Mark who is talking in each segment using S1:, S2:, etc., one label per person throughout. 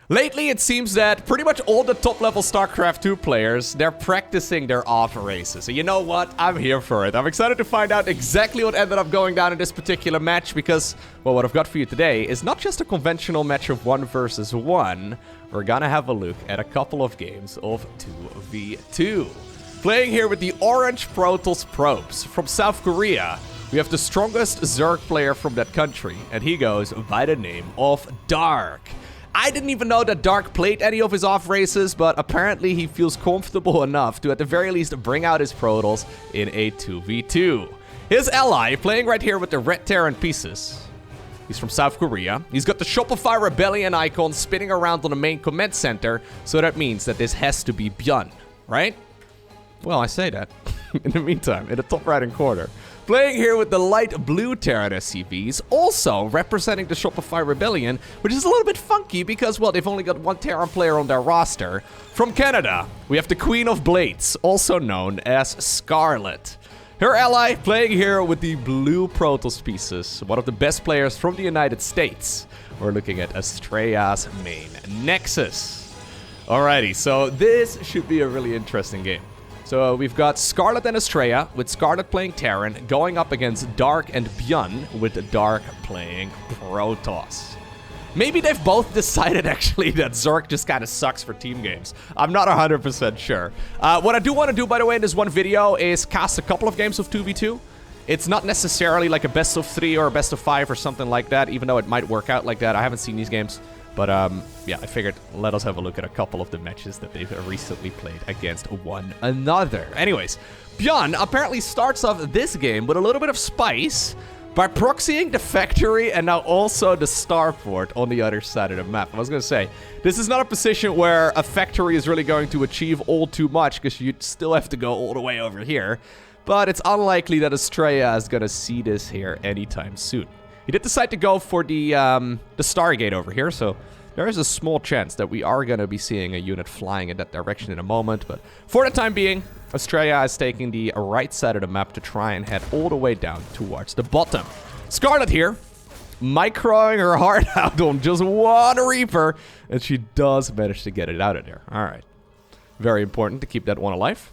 S1: Lately, it seems that pretty much all the top-level StarCraft 2 players, they're practicing their off races. So you know what? I'm here for it. I'm excited to find out exactly what ended up going down in this particular match because, well, what I've got for you today is not just a conventional match of 1 versus 1. We're gonna have a look at a couple of games of 2v2. Playing here with the orange Protoss probes from South Korea. We have the strongest Zerg player from that country, and he goes by the name of Dark. I didn't even know that Dark played any of his off races, but apparently he feels comfortable enough to at the very least bring out his Protoss in a 2v2. His ally, playing right here with the red Terran pieces. He's from South Korea. He's got the Shopify Rebellion icon spinning around on the main command center, so that means that this has to be ByuN, right? Well, I say that. In the meantime, in the top right-hand corner, playing here with the light blue Terran SCVs, also representing the Shopify Rebellion, which is a little bit funky because, well, they've only got 1 Terran player on their roster. From Canada, we have the Queen of Blades, also known as Scarlett. Her ally playing here with the blue Protoss pieces, one of the best players from the United States. We're looking at Astrea's main Nexus. Alrighty, so this should be a really interesting game. So we've got Scarlett and Astrea, with Scarlett playing Terran, going up against Dark and ByuN, with Dark playing Protoss. Maybe they've both decided, actually, that Zerg just kind of sucks for team games. I'm not 100% sure. What I do want to do, by the way, in this one video is cast a couple of games of 2v2. It's not necessarily like a best of 3 or a best of 5 or something like that, even though it might work out like that. I haven't seen these games. But, yeah, I figured let us have a look at a couple of the matches that they've recently played against one another. Anyways, ByuN apparently starts off this game with a little bit of spice by proxying the factory and now also the starport on the other side of the map. I was going to say, this is not a position where a factory is really going to achieve all too much because you still have to go all the way over here. But it's unlikely that Astrea is going to see this here anytime soon. He did decide to go for the Stargate over here, so there is a small chance that we are going to be seeing a unit flying in that direction in a moment. But for the time being, Astrea is taking the right side of the map to try and head all the way down towards the bottom. Scarlett here, microing her heart out on just 1 Reaper, and she does manage to get it out of there. All right. Very important to keep that one alive.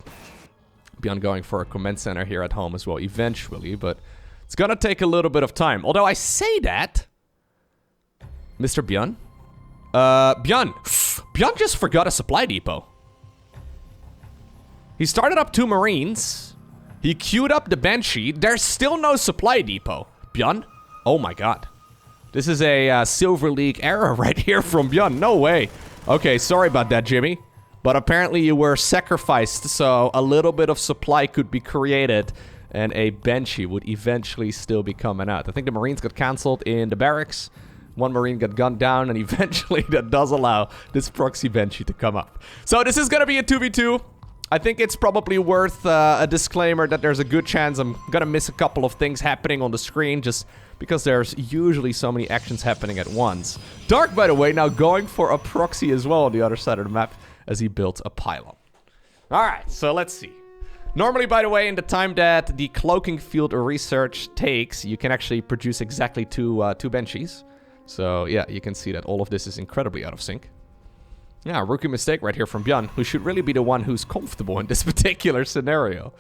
S1: ByuN going for a command center here at home as well eventually, but it's gonna take a little bit of time. Although I say that, Mr. ByuN? ByuN just forgot a supply depot. He started up 2 Marines. He queued up the Banshee. There's still no supply depot. ByuN? Oh my god. This is a Silver League error right here from ByuN. No way. Okay, sorry about that, Jimmy. But apparently you were sacrificed, so a little bit of supply could be created and a Banshee would eventually still be coming out. I think the Marines got cancelled in the barracks. 1 Marine got gunned down, and eventually that does allow this proxy Banshee to come up. So this is going to be a 2v2. I think it's probably worth a disclaimer that there's a good chance I'm going to miss a couple of things happening on the screen just because there's usually so many actions happening at once. Dark, by the way, now going for a proxy as well on the other side of the map as he built a pylon. All right, so let's see. Normally, by the way, in the time that the cloaking field research takes, you can actually produce exactly two Banshees. So, yeah, you can see that all of this is incredibly out of sync. Yeah, rookie mistake right here from ByuN, who should really be the one who's comfortable in this particular scenario.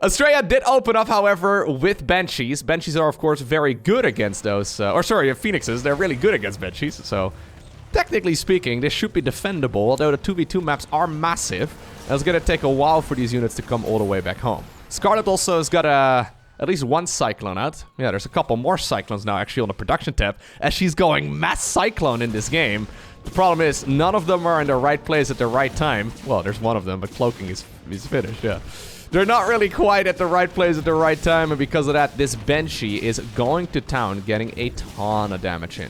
S1: Astrea did open up, however, with Banshees. Banshees are, of course, very good against those... Phoenixes. They're really good against Banshees, so... Technically speaking, this should be defendable, although the 2v2 maps are massive. And it's going to take a while for these units to come all the way back home. Scarlett also has got at least 1 Cyclone out. Yeah, there's a couple more Cyclones now actually on the production tab, as she's going mass Cyclone in this game. The problem is, none of them are in the right place at the right time. Well, there's one of them, but cloaking is finished, yeah. They're not really quite at the right place at the right time, and because of that, this Banshee is going to town, getting a ton of damage in.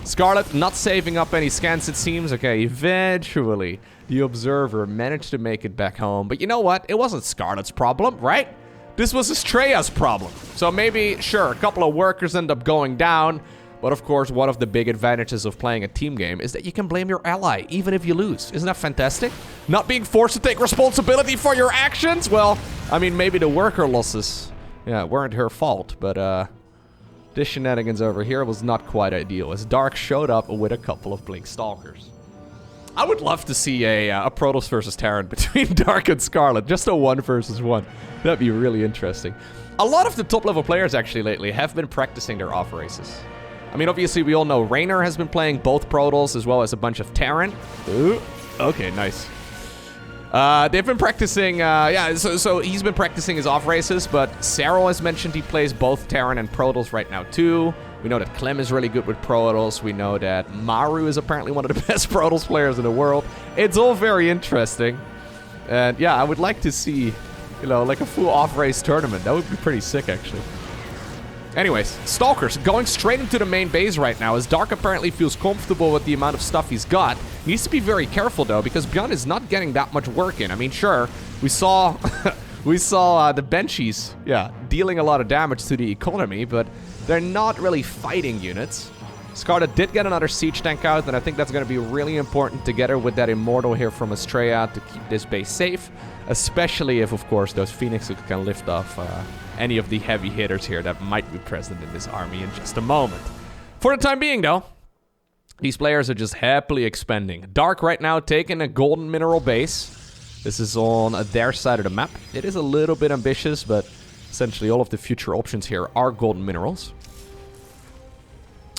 S1: Scarlett not saving up any scans, it seems. Okay, eventually, the Observer managed to make it back home. But you know what? It wasn't Scarlett's problem, right? This was Astrea's problem. So maybe, sure, a couple of workers end up going down. But of course, one of the big advantages of playing a team game is that you can blame your ally, even if you lose. Isn't that fantastic? Not being forced to take responsibility for your actions? Well, I mean, maybe the worker losses, yeah, weren't her fault, but, this shenanigans over here was not quite ideal, as Dark showed up with a couple of Blink Stalkers. I would love to see a Protoss versus Terran between Dark and Scarlett. Just a 1 versus 1. That'd be really interesting. A lot of the top-level players, actually, lately have been practicing their off races. I mean, obviously, we all know Raynor has been playing both Protoss as well as a bunch of Terran. Ooh, okay, nice. They've been practicing, yeah, so he's been practicing his off races, but Cyril has mentioned he plays both Terran and Protoss right now, too. We know that Clem is really good with Protoss. We know that Maru is apparently one of the best Protoss players in the world. It's all very interesting. And yeah, I would like to see, you know, like a full off-race tournament. That would be pretty sick, actually. Anyways, Stalkers going straight into the main base right now, as Dark apparently feels comfortable with the amount of stuff he's got. He needs to be very careful, though, because ByuN is not getting that much work in. I mean, sure, we saw the Banshees, yeah, dealing a lot of damage to the economy, but they're not really fighting units. Scarlett did get another siege tank out, and I think that's going to be really important together with that Immortal here from Astrea to keep this base safe. Especially if, of course, those Phoenixes can lift off any of the heavy hitters here that might be present in this army in just a moment. For the time being, though, these players are just happily expanding. Dark right now taking a golden mineral base. This is on their side of the map. It is a little bit ambitious, but essentially all of the future options here are golden minerals.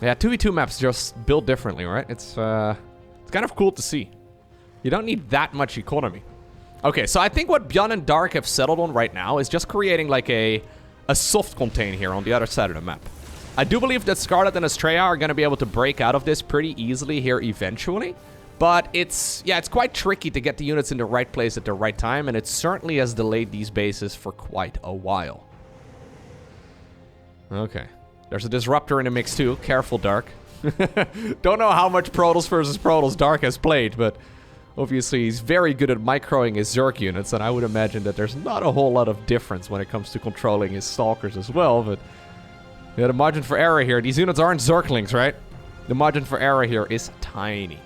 S1: Yeah, 2v2 maps just built differently, right? It's kind of cool to see. You don't need that much economy. Okay, so I think what ByuN and Dark have settled on right now is just creating like a soft contain here on the other side of the map. I do believe that Scarlett and Astrea are going to be able to break out of this pretty easily here eventually. But it's quite tricky to get the units in the right place at the right time, and it certainly has delayed these bases for quite a while. Okay. There's a Disruptor in the mix too. Careful, Dark. Don't know how much Protoss versus Protoss Dark has played, but obviously he's very good at microing his Zerg units, and I would imagine that there's not a whole lot of difference when it comes to controlling his Stalkers as well, but yeah, the margin for error here, these units aren't Zerglings, right? The margin for error here is tiny.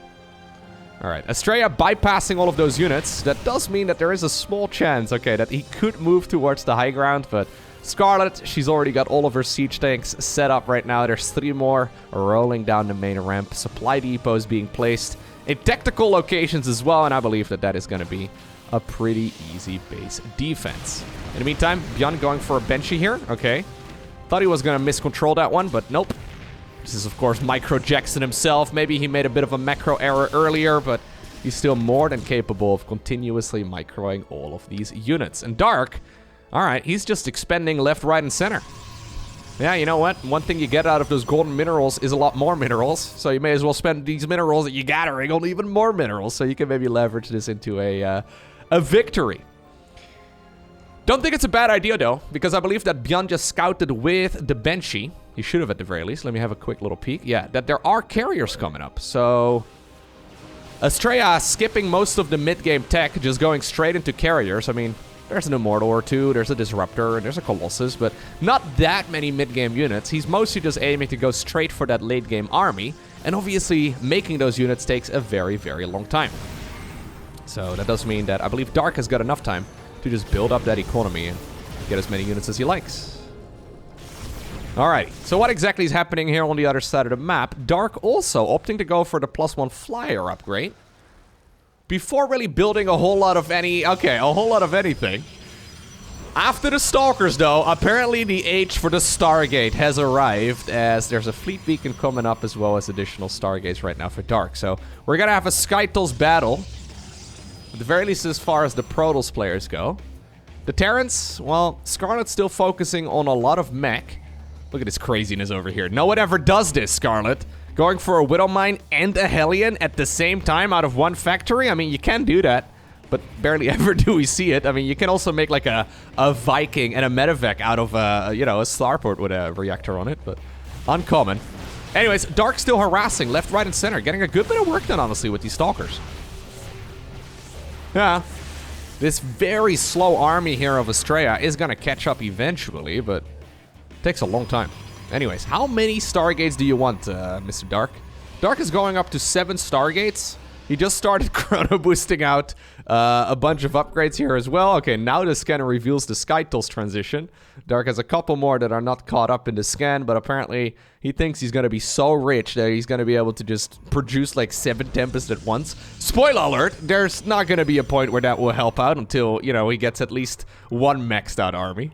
S1: Alright, Astrea bypassing all of those units. That does mean that there is a small chance, okay, that he could move towards the high ground, but Scarlett, she's already got all of her siege tanks set up right now. There's 3 more rolling down the main ramp. Supply depots being placed in tactical locations as well, and I believe that that is going to be a pretty easy base defense. In the meantime, ByuN going for a Banshee here. Okay. Thought he was going to miscontrol that one, but nope. This is, of course, Micro Jackson himself. Maybe he made a bit of a macro error earlier, but he's still more than capable of continuously microing all of these units. And Dark, all right, he's just expending left, right, and center. Yeah, you know what? One thing you get out of those golden minerals is a lot more minerals. So you may as well spend these minerals that you're gathering on even more minerals, so you can maybe leverage this into a victory. Don't think it's a bad idea, though, because I believe that ByuN just scouted with the Banshee. He should have at the very least. Let me have a quick little peek. Yeah, that there are carriers coming up. So Astrea skipping most of the mid-game tech, just going straight into carriers. I mean, there's an Immortal or two, there's a Disruptor, and there's a Colossus, but not that many mid-game units. He's mostly just aiming to go straight for that late-game army, and obviously making those units takes a very, very long time. So that does mean that I believe Dark has got enough time to just build up that economy and get as many units as he likes. Alrighty, so what exactly is happening here on the other side of the map? Dark also opting to go for the +1 flyer upgrade before really building a whole lot of anything. After the Stalkers, though, apparently the age for the Stargate has arrived, as there's a fleet beacon coming up as well as additional Stargates right now for Dark. So we're gonna have a Skytles battle, at the very least as far as the Protoss players go. The Terrans, well, Scarlett's still focusing on a lot of mech. Look at this craziness over here. No one ever does this, Scarlett. Going for a Widowmine and a Hellion at the same time out of one factory? I mean, you can do that, but barely ever do we see it. I mean, you can also make like a Viking and a Medevac out of a starport with a reactor on it, but uncommon. Anyways, Dark still harassing left, right, and center. Getting a good bit of work done, honestly, with these Stalkers. Yeah. This very slow army here of Astrea is going to catch up eventually, but it takes a long time. Anyways, how many Stargates do you want, Mr. Dark? Dark is going up to 7 Stargates. He just started chrono boosting out a bunch of upgrades here as well. Okay, now the scanner reveals the Skytools transition. Dark has a couple more that are not caught up in the scan, but apparently he thinks he's going to be so rich that he's going to be able to just produce like 7 Tempests at once. Spoiler alert, there's not going to be a point where that will help out until, you know, he gets at least 1 maxed out army.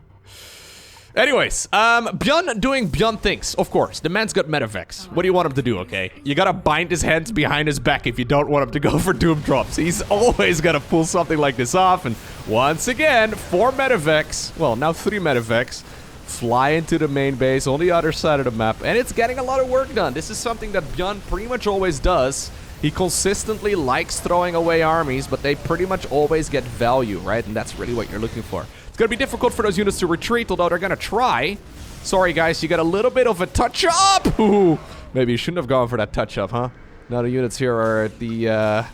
S1: Anyways, ByuN doing ByuN things, of course. The man's got Metavex. What do you want him to do, okay? You gotta bind his hands behind his back if you don't want him to go for Doom drops. He's always gonna pull something like this off, and once again, 4 Metavex, well, now 3 Metavex, fly into the main base on the other side of the map, and it's getting a lot of work done. This is something that ByuN pretty much always does. He consistently likes throwing away armies, but they pretty much always get value, right? And that's really what you're looking for. It's going to be difficult for those units to retreat, although they're going to try. Sorry, guys, you got a little bit of a touch-up! Ooh, maybe you shouldn't have gone for that touch-up, huh? Now the units here are at the,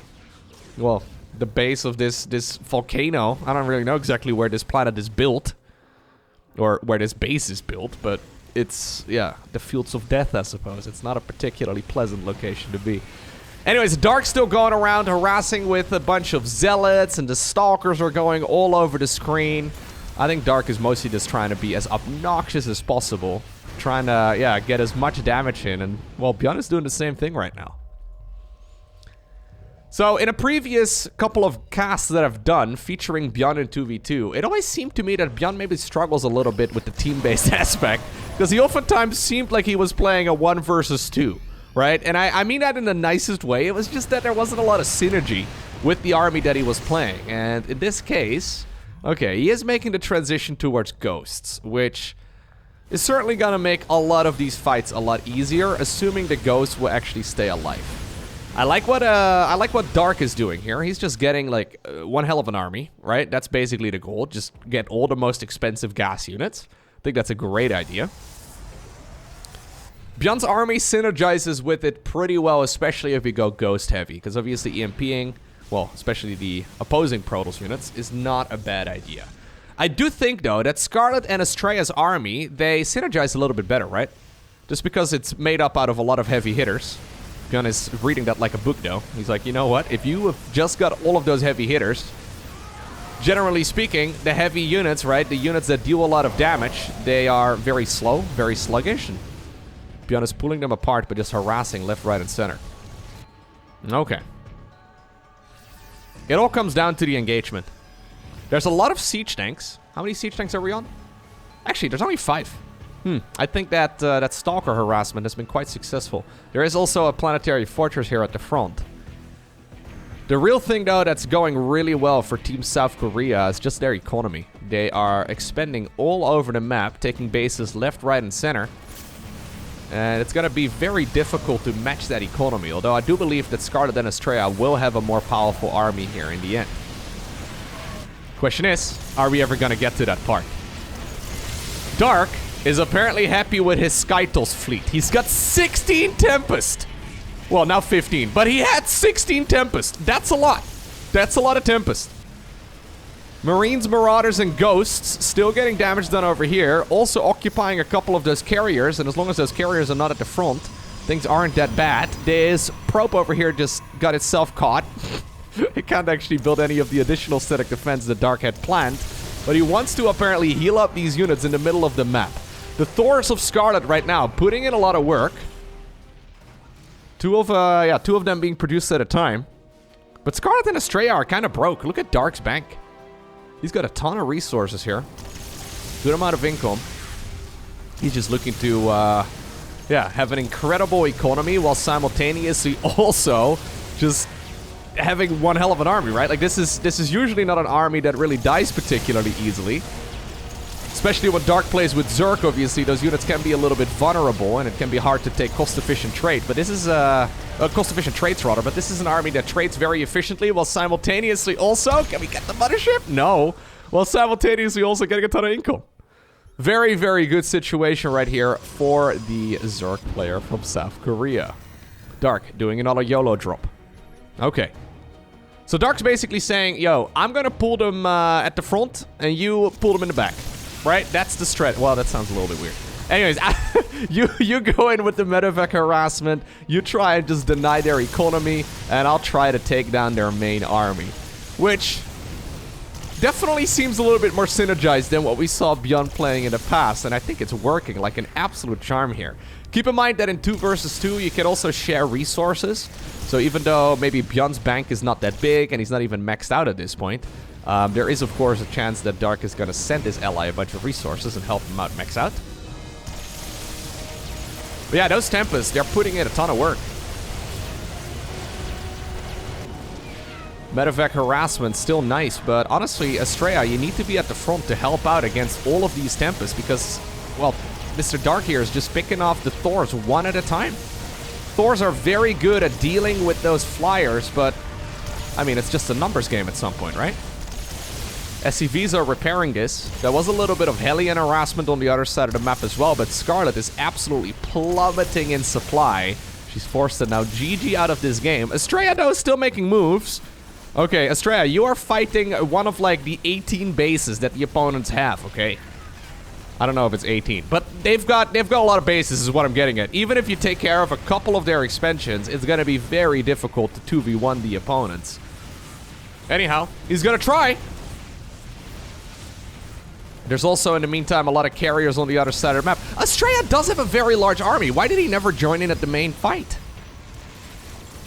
S1: well, the base of this volcano. I don't really know exactly where this planet is built. Or where this base is built, but it's, yeah, the fields of death, I suppose. It's not a particularly pleasant location to be. Anyways, Dark's still going around harassing with a bunch of zealots, and the stalkers are going all over the screen. I think Dark is mostly just trying to be as obnoxious as possible. Trying to, yeah, get as much damage in, and, well, ByuN is doing the same thing right now. So, in a previous couple of casts that I've done, featuring ByuN in 2v2, it always seemed to me that ByuN maybe struggles a little bit with the team-based aspect, because he oftentimes seemed like he was playing a 1 versus 2. Right? And I mean that in the nicest way. It was just that there wasn't a lot of synergy with the army that he was playing. And in this case, okay, he is making the transition towards ghosts, which is certainly going to make a lot of these fights a lot easier, assuming the ghosts will actually stay alive. I like what Dark is doing here. He's just getting like one hell of an army, right? That's basically the goal. Just get all the most expensive gas units. I think that's a great idea. ByuN's army synergizes with it pretty well, especially if we go ghost heavy, because obviously EMPing, well, especially the opposing Protoss units, is not a bad idea. I do think, though, that Scarlett and Astrea's army, they synergize a little bit better, right? Just because it's made up out of a lot of heavy hitters. ByuN is reading that like a book, though. He's like, you know what? If you have just got all of those heavy hitters, generally speaking, the heavy units, right, the units that deal a lot of damage, they are very slow, very sluggish, and ByuN is pulling them apart, but just harassing left, right, and center. Okay. It all comes down to the engagement. There's a lot of siege tanks. How many siege tanks are we on? Actually, there's only 5. I think that that stalker harassment has been quite successful. There is also a planetary fortress here at the front. The real thing, though, that's going really well for Team South Korea is just their economy. They are expanding all over the map, taking bases left, right, and center. And it's going to be very difficult to match that economy, although I do believe that Scarlett and Astrea will have a more powerful army here in the end. Question is, are we ever going to get to that part? Dark is apparently happy with his Skytools fleet. He's got 16 Tempest. Well, now 15, but he had 16 Tempest. That's a lot. That's a lot of Tempest. Marines, Marauders, and Ghosts still getting damage done over here. Also occupying a couple of those carriers, and as long as those carriers are not at the front, things aren't that bad. This probe over here just got itself caught. It can't actually build any of the additional static defense that Dark had planned, but he wants to apparently heal up these units in the middle of the map. The Thors of Scarlet right now, putting in a lot of work. Two of them being produced at a time. But Scarlet and Astrea are kind of broke. Look at Dark's bank. He's got a ton of resources here. Good amount of income. He's just looking to, have an incredible economy while simultaneously also just having one hell of an army, right? Like, this is usually not an army that really dies particularly easily. Especially when Dark plays with Zerg, obviously, those units can be a little bit vulnerable, and it can be hard to take cost-efficient trade. But this is cost-efficient trades, rather. But this is an army that trades very efficiently, while simultaneously also... Can we get the mothership? No. While simultaneously also getting a ton of income. Very, very good situation right here for the Zerg player from South Korea. Dark doing another YOLO drop. Okay. So Dark's basically saying, yo, I'm gonna pull them at the front, and you pull them in the back. Right? That's the strat. Well, that sounds a little bit weird. Anyways, You go in with the medevac harassment, you try and just deny their economy, and I'll try to take down their main army. Which definitely seems a little bit more synergized than what we saw ByuN playing in the past, and I think it's working like an absolute charm here. Keep in mind that in 2 versus 2, you can also share resources. So even though maybe ByuN's bank is not that big and he's not even maxed out at this point, there is of course a chance that Dark is going to send his ally a bunch of resources and help him out max out. But yeah, those Tempests, they're putting in a ton of work. Medevac harassment, still nice, but honestly, Astrea, you need to be at the front to help out against all of these Tempests because, well, Mr. Dark here is just picking off the Thors one at a time. Thors are very good at dealing with those flyers, but, I mean, it's just a numbers game at some point, right? SCVs are repairing this. There was a little bit of Hellion harassment on the other side of the map as well, but Scarlett is absolutely plummeting in supply. She's forced to now GG out of this game. Astrea, though, is still making moves. Okay, Astrea, you are fighting one of, like, the 18 bases that the opponents have, okay? I don't know if it's 18, but they've got a lot of bases is what I'm getting at. Even if you take care of a couple of their expansions, it's going to be very difficult to 2v1 the opponents. Anyhow, he's going to try. There's also, in the meantime, a lot of carriers on the other side of the map. Astrea does have a very large army. Why did he never join in at the main fight?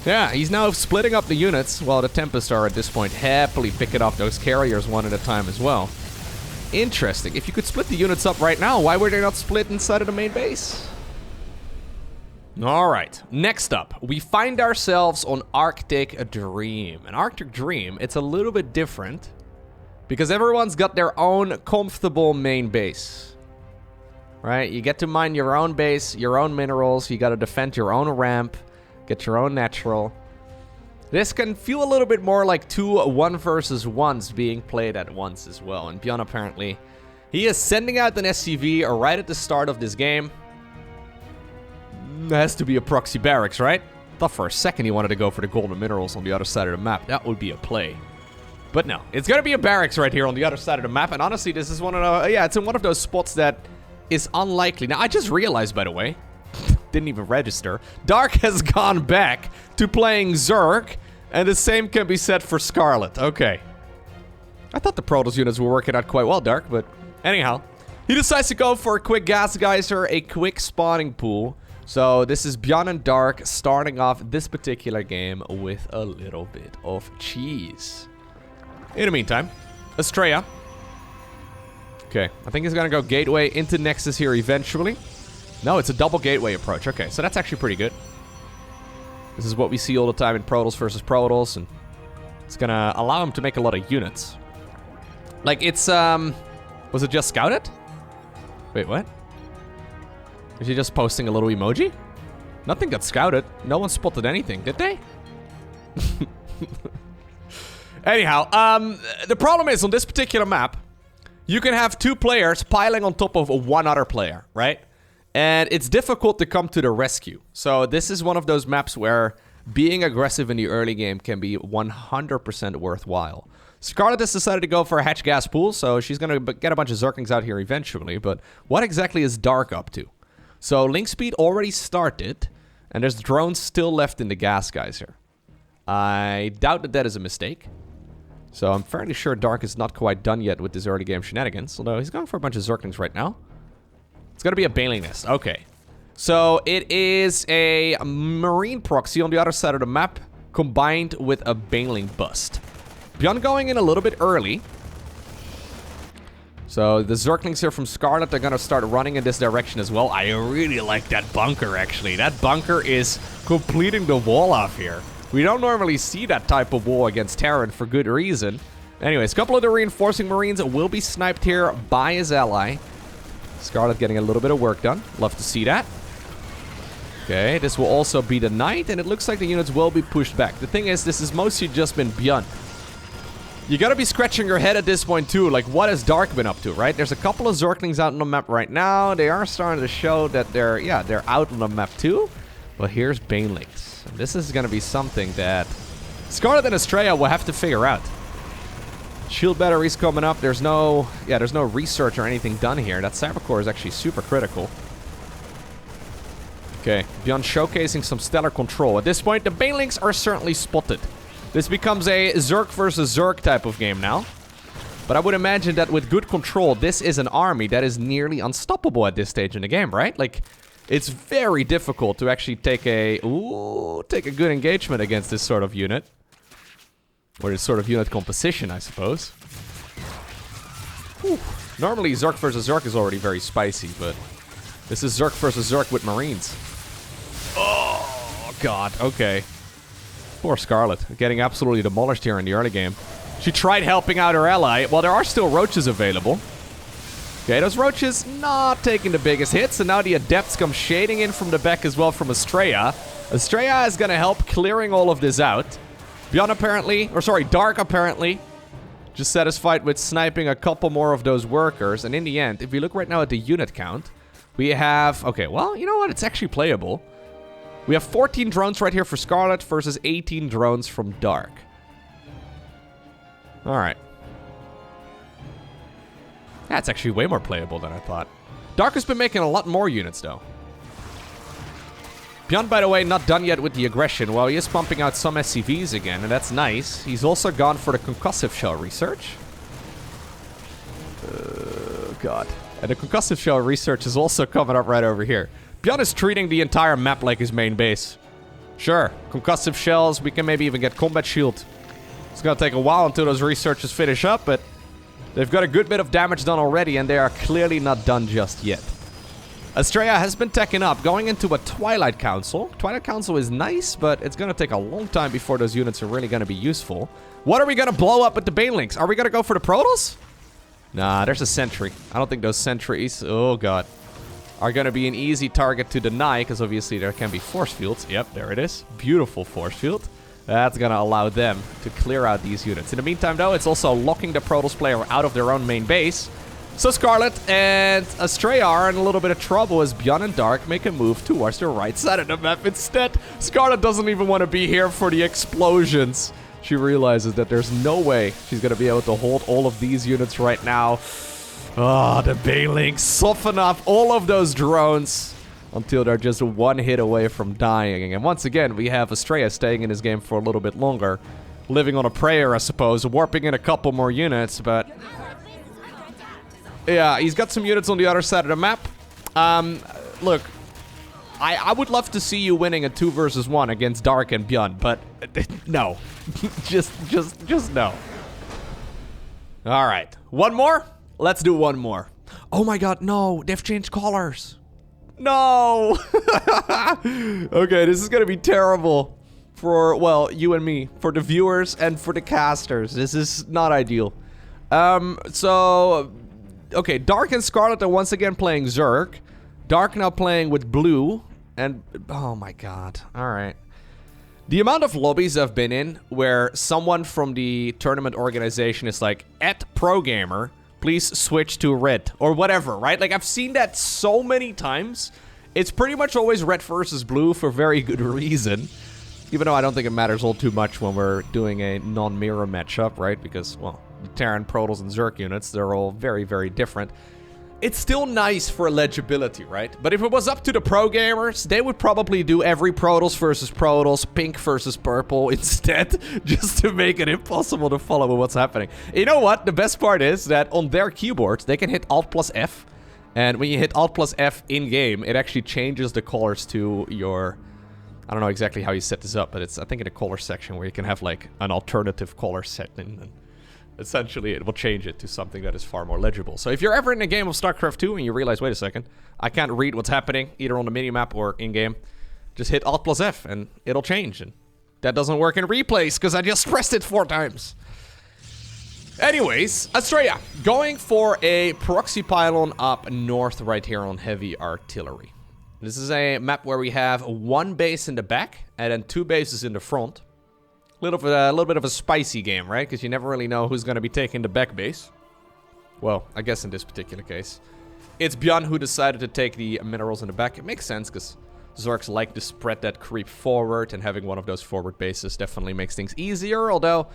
S1: Yeah, he's now splitting up the units, while the Tempests are at this point happily picking off those carriers one at a time as well. Interesting. If you could split the units up right now, why were they not split inside of the main base? Alright, next up, we find ourselves on Arctic Dream. An Arctic Dream, it's a little bit different, because everyone's got their own comfortable main base. Right? You get to mine your own base, your own minerals, you gotta defend your own ramp, get your own natural. This can feel a little bit more like 2 1 versus 1s being played at once as well. And ByuN apparently, he is sending out an SCV right at the start of this game. It has to be a proxy barracks, right? Thought for a second he wanted to go for the golden minerals on the other side of the map. That would be a play. But no, it's gonna be a barracks right here on the other side of the map. And honestly, this is one of the, yeah, it's in one of those spots that is unlikely. Now, I just realized, by the way, didn't even register, Dark has gone back to playing Zerg, and the same can be said for Scarlett. Okay. I thought the Protoss units were working out quite well, Dark, but anyhow. He decides to go for a quick gas geyser, a quick spawning pool. So this is ByuN and Dark starting off this particular game with a little bit of cheese. In the meantime, Astrea. Okay, I think he's gonna go gateway into Nexus here eventually. No, it's a double gateway approach. Okay, so that's actually pretty good. This is what we see all the time in Protoss versus Protoss, and it's gonna allow him to make a lot of units. Like, it's, was it just scouted? Wait, what? Is he just posting a little emoji? Nothing got scouted. No one spotted anything, did they? Anyhow, the problem is, on this particular map, you can have 2 players piling on top of one other player, right? And it's difficult to come to the rescue. So this is one of those maps where being aggressive in the early game can be 100% worthwhile. Scarlett has decided to go for a hatch gas pool, so she's going to get a bunch of Zerglings out here eventually. But what exactly is Dark up to? So link speed already started, and there's drones still left in the gas geyser. I doubt that that is a mistake. So I'm fairly sure Dark is not quite done yet with this early game shenanigans, although he's going for a bunch of Zerglings right now. It's gonna be a Baneling Nest. Okay. So it is a Marine proxy on the other side of the map combined with a Baneling bust. ByuN going in a little bit early. So the Zerglings here from Scarlett, they're gonna start running in this direction as well. I really like that bunker, actually. That bunker is completing the wall off here. We don't normally see that type of wall against Terran for good reason. Anyways, a couple of the reinforcing Marines will be sniped here by his ally. Scarlett getting a little bit of work done. Love to see that. Okay, this will also be the night, and it looks like the units will be pushed back. The thing is, this has mostly just been ByuN. You gotta be scratching your head at this point too, like what has Dark been up to, right? There's a couple of Zerglings out on the map right now. They are starting to show that they're out on the map too. But here's Banelings. This is gonna be something that Scarlett and Astrea will have to figure out. Shield batteries coming up. There's no research or anything done here. That Cybercore is actually super critical. Okay, ByuN showcasing some stellar control. At this point, the Banelings are certainly spotted. This becomes a Zerg versus Zerg type of game now. But I would imagine that with good control, this is an army that is nearly unstoppable at this stage in the game, right? Like, it's very difficult to actually take a good engagement against this sort of unit. Or this sort of unit composition, I suppose. Whew. Normally, Zerg versus Zerg is already very spicy, but this is Zerg versus Zerg with Marines. Oh, God. Okay. Poor Scarlett. Getting absolutely demolished here in the early game. She tried helping out her ally. Well, there are still roaches available. Okay, those roaches not taking the biggest hits, and now the adepts come shading in from the back as well from Astrea. Astrea is going to help clearing all of this out. ByuN apparently, or sorry, Dark apparently, just satisfied with sniping a couple more of those workers. And in the end, if we look right now at the unit count, we have... Okay, well, you know what? It's actually playable. We have 14 drones right here for Scarlett versus 18 drones from Dark. Alright. That's actually way more playable than I thought. Dark has been making a lot more units, though. ByuN, by the way, not done yet with the aggression. Well, he is pumping out some SCVs again, and that's nice. He's also gone for the concussive shell research. God. And the concussive shell research is also coming up right over here. ByuN is treating the entire map like his main base. Sure, concussive shells, we can maybe even get combat shield. It's gonna take a while until those researches finish up, but they've got a good bit of damage done already, and they are clearly not done just yet. Astrea has been teching up, going into a Twilight Council. Twilight Council is nice, but it's gonna take a long time before those units are really gonna be useful. What are we gonna blow up with the Banelings? Are we gonna go for the Protoss? Nah, there's a sentry. I don't think those sentries, oh god, are gonna be an easy target to deny, because obviously there can be force fields. Yep, there it is. Beautiful force field. That's gonna allow them to clear out these units. In the meantime, though, it's also locking the Protoss player out of their own main base. So Scarlett and Astrea are in a little bit of trouble as ByuN and Dark make a move towards the right side of the map instead. Scarlett doesn't even want to be here for the explosions. She realizes that there's no way she's gonna be able to hold all of these units right now. Oh, the Banelings soften up all of those drones until they're just one hit away from dying. And once again, we have Astrea staying in this game for a little bit longer. Living on a prayer, I suppose. Warping in a couple more units, but... yeah, he's got some units on the other side of the map. Look, I would love to see you winning a 2 versus 1 against Dark and ByuN, but no. just no. Alright, one more? Let's do one more. Oh my god, no, they've changed colors. No! Okay, this is gonna be terrible for, well, you and me. For the viewers and for the casters. This is not ideal. Okay, Dark and Scarlett are once again playing Zerg. Dark now playing with blue. And, oh my god. Alright. The amount of lobbies I've been in where someone from the tournament organization is like, @ProGamer, please switch to red, or whatever, right? Like, I've seen that so many times. It's pretty much always red versus blue for very good reason. Even though I don't think it matters all too much when we're doing a non-mirror matchup, right? Because, well, the Terran, Protoss, and Zerg units, they're all very, very different. It's still nice for legibility, right? But if it was up to the pro gamers, they would probably do every Protoss versus Protoss, pink versus purple instead, just to make it impossible to follow what's happening. You know what? The best part is that on their keyboards, they can hit Alt plus F, and when you hit Alt plus F in-game, it actually changes the colors to your... I don't know exactly how you set this up, but it's, I think, in the color section where you can have, like, an alternative color setting, and essentially it will change it to something that is far more legible. So if you're ever in a game of StarCraft 2 and you realize, wait a second, I can't read what's happening either on the minimap or in-game, just hit Alt plus F and it'll change. And that doesn't work in replays because I just pressed it 4 times. Anyways, Astrea going for a proxy pylon up north right here on heavy artillery. This is a map where we have 1 base in the back and then 2 bases in the front. A little bit of a spicy game, right? Because you never really know who's going to be taking the back base. Well, I guess in this particular case. It's ByuN who decided to take the minerals in the back. It makes sense because Zergs like to spread that creep forward, and having one of those forward bases definitely makes things easier. Although,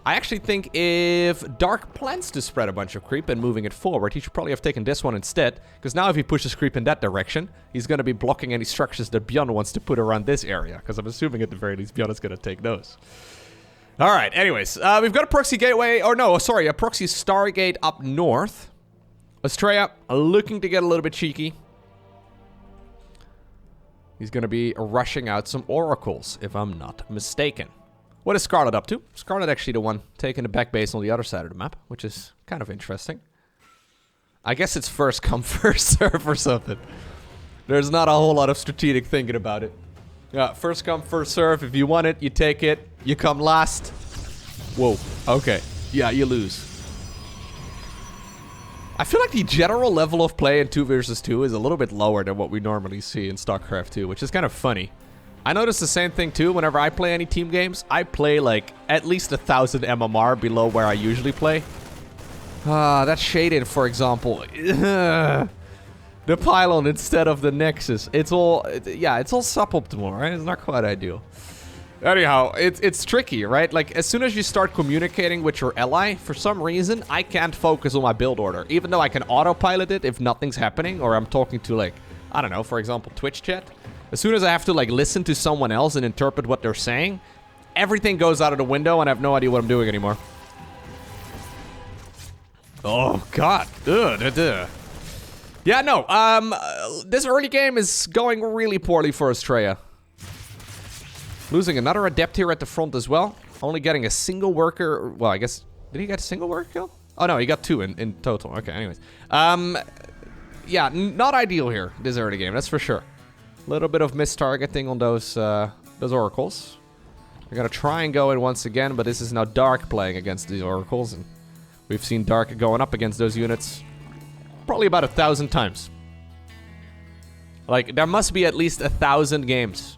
S1: I actually think if Dark plans to spread a bunch of creep and moving it forward, he should probably have taken this one instead. Because now if he pushes creep in that direction, he's going to be blocking any structures that ByuN wants to put around this area. Because I'm assuming at the very least ByuN is going to take those. Alright, anyways. We've got a proxy gateway, or no, sorry, a proxy Stargate up north. Astrea looking to get a little bit cheeky. He's going to be rushing out some oracles, if I'm not mistaken. What is Scarlett up to? Scarlett actually the one taking the back base on the other side of the map, which is kind of interesting. I guess it's first come, first serve or something. There's not a whole lot of strategic thinking about it. Yeah, first come, first serve. If you want it, you take it. You come last. Whoa, okay. Yeah, you lose. I feel like the general level of play in 2 versus 2 is a little bit lower than what we normally see in StarCraft 2, which is kind of funny. I notice the same thing too whenever I play any team games. I play like at least 1,000 MMR below where I usually play. That shaded, for example. The pylon instead of the Nexus. It's all suboptimal, right? It's not quite ideal. Anyhow, it's tricky, right? Like, as soon as you start communicating with your ally, for some reason, I can't focus on my build order. Even though I can autopilot it if nothing's happening, or I'm talking to, like, I don't know, for example, Twitch chat. As soon as I have to, like, listen to someone else and interpret what they're saying, everything goes out of the window and I have no idea what I'm doing anymore. Oh, God. Ugh. Yeah, no, this early game is going really poorly for Astrea. Losing another adept here at the front as well. Only getting a single worker. Well, I guess, did he get a single worker kill? Oh, no, he got 2 in total. Okay, anyways. Yeah, not ideal here, this early game, that's for sure. A little bit of mistargeting on those oracles. We're gonna try and go in once again, but this is now Dark playing against these oracles, and we've seen Dark going up against those units probably about 1,000 times. Like, there must be at least 1,000 games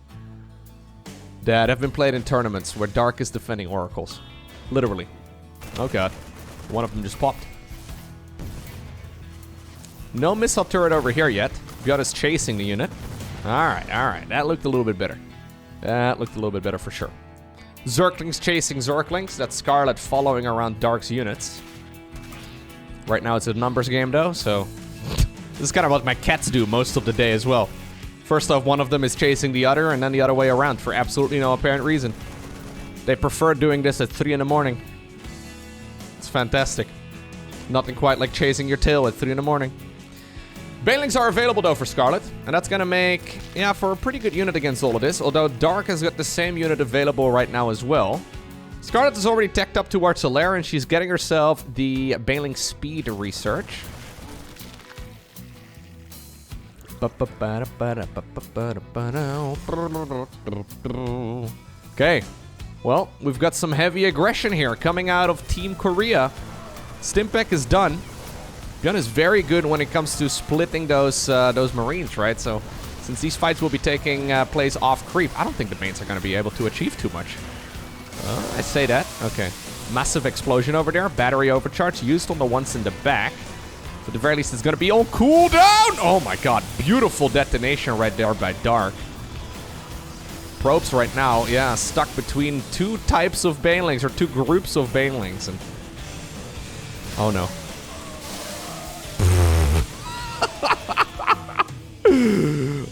S1: that have been played in tournaments where Dark is defending oracles. Literally. Oh god. One of them just popped. No missile turret over here yet. ByuN is chasing the unit. Alright. That looked a little bit better. That looked a little bit better for sure. Zerglings chasing Zerglings. That's Scarlett following around Dark's units. Right now it's a numbers game though, so... This is kind of what my cats do most of the day as well. First off, one of them is chasing the other, and then the other way around for absolutely no apparent reason. They prefer doing this at 3 in the morning. It's fantastic. Nothing quite like chasing your tail at 3 in the morning. Banelings are available though for Scarlett, and that's gonna make, yeah, for a pretty good unit against all of this, although Dark has got the same unit available right now as well. Scarlett is already teched up towards Solaire, and she's getting herself the Baneling speed research. Okay, well, we've got some heavy aggression here coming out of Team Korea. Stimpec is done. ByuN is very good when it comes to splitting those Marines, right? So, since these fights will be taking place off creep, I don't think the Banes are going to be able to achieve too much. I say that. Okay. Massive explosion over there. Battery overcharge used on the ones in the back. So at the very least, it's going to be on cooldown! Oh my god. Beautiful detonation right there by Dark. Probes right now, yeah, stuck between 2 types of Banelings, or 2 groups of Banelings. And oh no.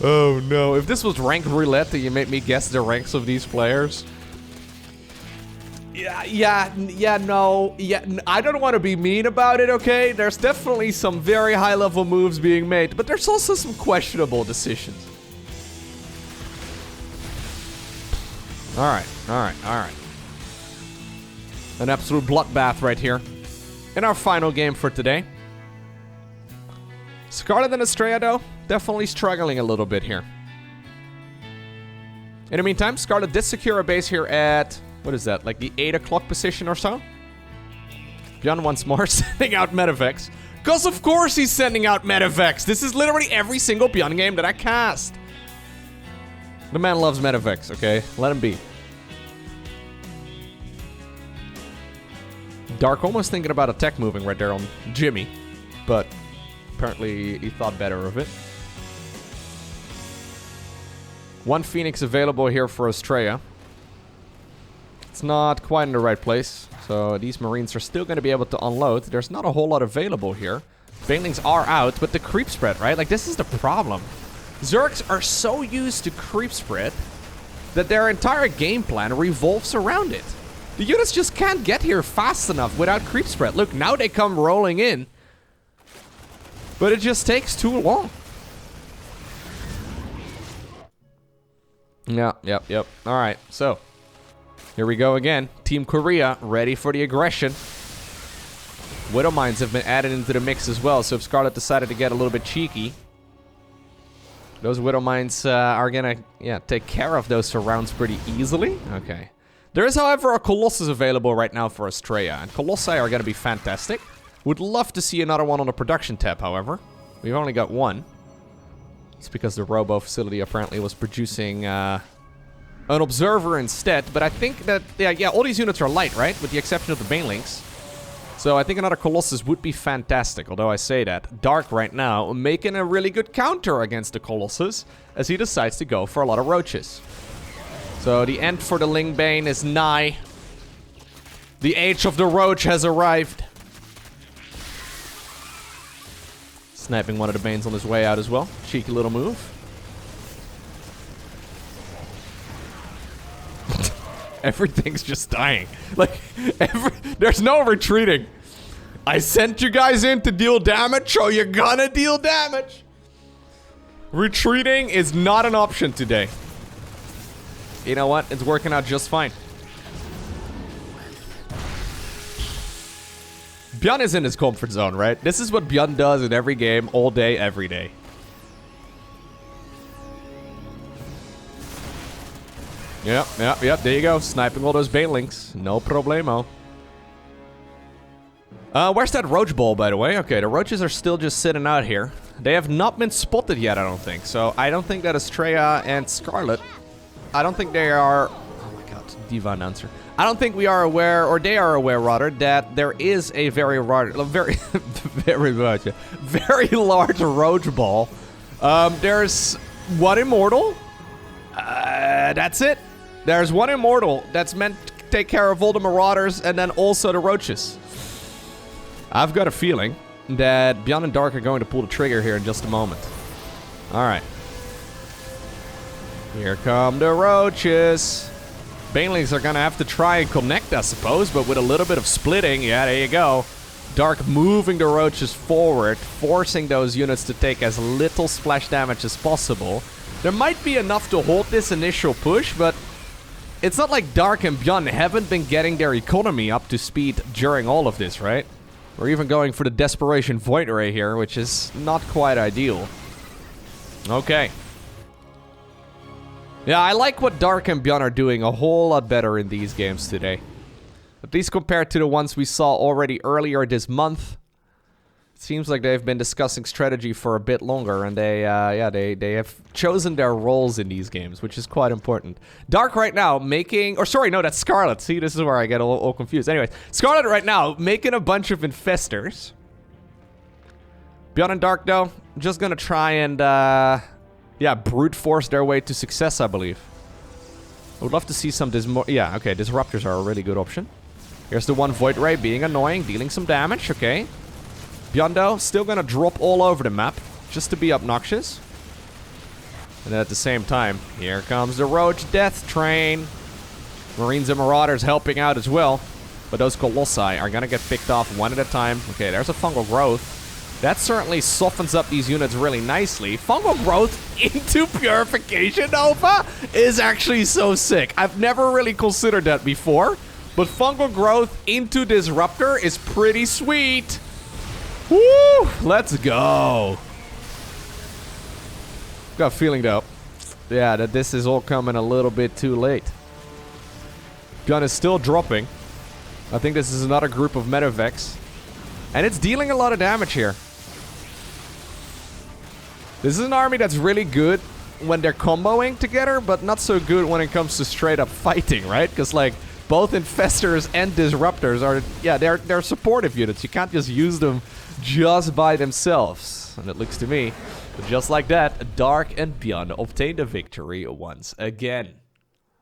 S1: Oh no. If this was rank roulette and you made me guess the ranks of these players. No. I don't want to be mean about it, okay? There's definitely some very high-level moves being made, but there's also some questionable decisions. Alright. An absolute bloodbath right here. In our final game for today. Scarlett and Astrea, though, definitely struggling a little bit here. In the meantime, Scarlett did secure a base here at... What is that? Like the 8 o'clock position or so? ByuN once more sending out Medivacs. Because of course he's sending out Medivacs. This is literally every single ByuN game that I cast. The man loves Medivacs, okay? Let him be. Dark almost thinking about a tech moving right there on Jimmy. But apparently he thought better of it. 1 Phoenix available here for Astrea. It's not quite in the right place. So these Marines are still going to be able to unload. There's not a whole lot available here. Banelings are out, but the creep spread, right? Like, this is the problem. Zergs are so used to creep spread that their entire game plan revolves around it. The units just can't get here fast enough without creep spread. Look, now they come rolling in. But it just takes too long. Yep. Alright, so. Here we go again. Team Korea ready for the aggression. Widow Mines have been added into the mix as well, so if Scarlett decided to get a little bit cheeky, those Widow Mines are gonna, take care of those surrounds pretty easily. Okay. There is, however, a Colossus available right now for Astrea, and Colossi are gonna be fantastic. Would love to see another one on the production tab, however. We've only got one. It's because the Robo facility apparently was producing an Observer instead, but I think that, all these units are light, right? With the exception of the Banelings. So I think another Colossus would be fantastic, although I say that. Dark right now making a really good counter against the Colossus as he decides to go for a lot of roaches. So the end for the Lingbane is nigh. The age of the roach has arrived. Sniping one of the Banes on his way out as well. Cheeky little move. Everything's just dying. Like, there's no retreating. I sent you guys in to deal damage, so you're gonna deal damage. Retreating is not an option today. You know what? It's working out just fine. ByuN is in his comfort zone, right? This is what ByuN does in every game, all day, every day. Yep, there you go. Sniping all those Banelings. No problemo. Where's that roach ball, by the way? Okay, the roaches are still just sitting out here. They have not been spotted yet, I don't think. So I don't think that Astrea and Scarlett, I don't think they are... Oh my god, Diva announcer. I don't think we are aware, or they are aware rather, that there is a very large roach ball. There's one immortal. That's it. There's one immortal that's meant to take care of all the marauders and then also the roaches. I've got a feeling that ByuN and Dark are going to pull the trigger here in just a moment. Alright. Here come the roaches. Banelings are gonna have to try and connect, I suppose, but with a little bit of splitting. Yeah, there you go. Dark moving the roaches forward, forcing those units to take as little splash damage as possible. There might be enough to hold this initial push, but it's not like Dark and ByuN haven't been getting their economy up to speed during all of this, right? We're even going for the Desperation Void Ray here, which is not quite ideal. Okay. Yeah, I like what Dark and ByuN are doing a whole lot better in these games today. At least compared to the ones we saw already earlier this month. It seems like they've been discussing strategy for a bit longer, and they have chosen their roles in these games, which is quite important. Dark right now making, or sorry, no, that's Scarlett. See, this is where I get all confused. Anyways, Scarlett right now making a bunch of infestors. ByuN and Dark though, just gonna try and brute force their way to success, I believe. I would love to see some disruptors are a really good option. Here's the one Void Ray being annoying, dealing some damage, okay. ByuN though, still gonna drop all over the map, just to be obnoxious. And then at the same time, here comes the Roach Death Train. Marines and Marauders helping out as well. But those Colossi are gonna get picked off one at a time. Okay, there's a Fungal Growth. That certainly softens up these units really nicely. Fungal Growth into Purification Nova is actually so sick. I've never really considered that before. But Fungal Growth into Disruptor is pretty sweet. Woo! Let's go. Got a feeling though, that this is all coming a little bit too late. Gun is still dropping. I think this is another group of Medevacs. And it's dealing a lot of damage here. This is an army that's really good when they're comboing together, but not so good when it comes to straight up fighting, right? Because like, both Infestors and Disruptors are, they're supportive units. You can't just use them just by themselves. And it looks to me, just like that, Dark and ByuN obtained a victory once again.